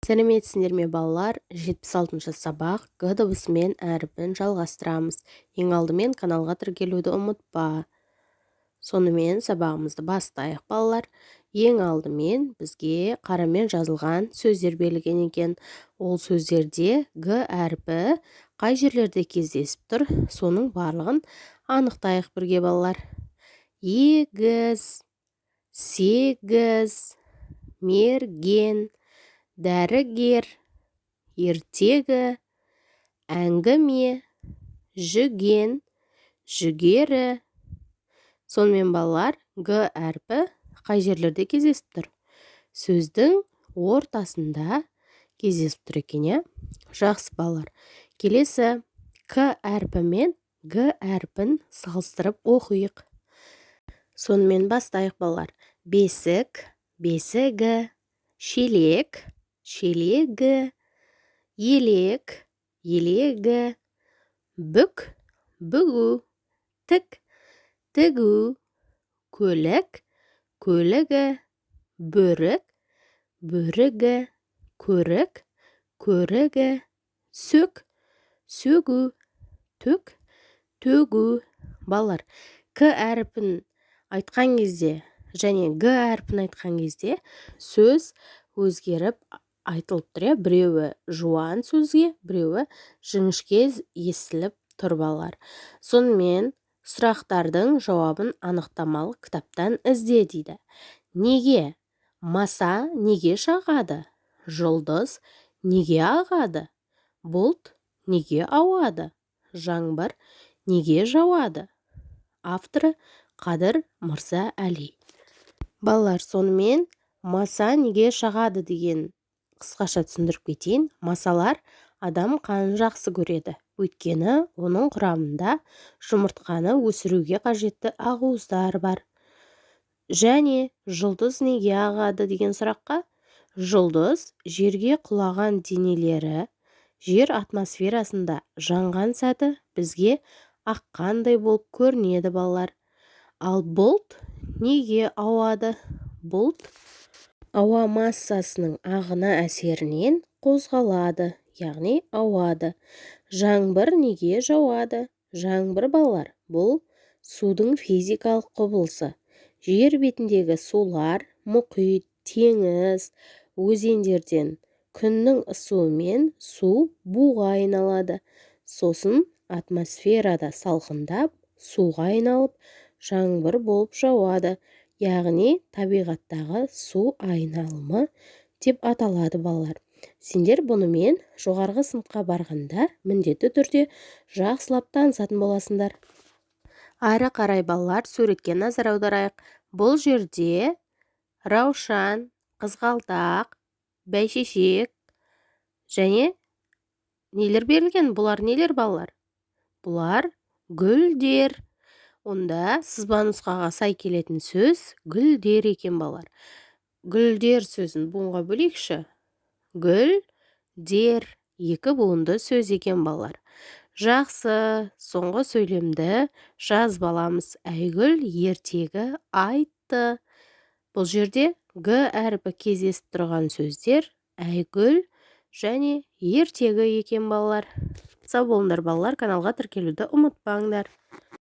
Сәлеметсіңдер ме балалар? 76-шы сабақ Г дыбысымен әріпін жалғастырамыз. Ең алдымен каналға тіркелуді ұмытпа. Сонымен сабағымызды бастайық балалар. Ең алдымен бізге қарамен жазылған сөздер берілген екен. Ол сөздерде Г әріпі қай жерлерде кездесіп тұр, соның барлығын анықтайық бірге балалар. Егіз, сегіз, мерген, дәрігер, ертегі, әңгіме, жүген, жүгері. Сонымен балалар, Г әрпі қай жерлерде кездесіп тұр? Сөздің ортасында кездесіп тұр екен, иә? Жақсы балалар. Келесі К әрпі мен Г әрпін салыстырып оқиық. Сонымен бастайық балалар. Бесік, бесігі, шелек, шелегі, елек, елегі, бүк, бүгу, тік, тігу, көлік, көлігі, бөрік, бөрігі, көрік, көрігі, сөк, сөгу, төк, төгу. Балалар, К әріпін айтқан кезде және Г әріпін айтқан кезде сөз өзгеріп айтылып тұр. Біреуі жуан сөзге, біреуі жіңішке естіліп тұр балалар. Сонымен сұрақтардың жауабын анықтамалық кітаптан ізде дейді. Неге? Маса неге шағады? Жұлдыз неге ағады? Бұлт неге ауады? Жаңбыр неге жауады? Авторы Қадыр Мырза Әли. Балалар, сонымен маса неге шағады деген қысқаша түсіндіріп кетейін. Масалар адам қанын жақсы көреді. Өйткені оның құрамында жұмыртқаны өсіруге қажетті ақуыздар бар. Және жұлдыз неге ағады деген сұраққа, жұлдыз жерге құлаған денелері жер атмосферасында жанған сәті бізге аққандай болып көрінеді балалар. Ал бұлт неге ауады? Бұлт ауа массасының ағыны әсерінен қозғалады, яғни ауады. Жаңбыр неге жауады? Жаңбыр балалар, бұл судың физикалық құбылысы. Жер бетіндегі сулар, мұхит, теңіз, өзендерден күннің ысуымен су буға айналады. Сосын атмосферада салқындап, суға айналып, жаңбыр болып жауады. Яғни табиғаттағы су айналымы деп аталады балалар. Сендер бұнымен жоғарғы сыныпқа барғанда міндетті түрде жақсылап танысатын боласыңдар. Ары қарай балалар, суретке назар аударайық. Бұл жерде раушан, қызғалдақ, бәйшешек және нелер берілген? Бұлар нелер балалар? Бұлар гүлдер. Онда сызба нұсқаға сай келетін сөз гүлдер екен балалар. Гүлдер сөзін буынға бөлейікші. Гүлдер екі буынды сөз екен балалар. Жақсы, соңғы сөйлемді жазып аламыз. Айгүл ертегі айтты. Бұл жерде Г әріпі кездесіп тұрған сөздер айгүл және ертегі екен балалар. Сау болыңдар балалар, каналға тіркелуді ұмытпаңдар.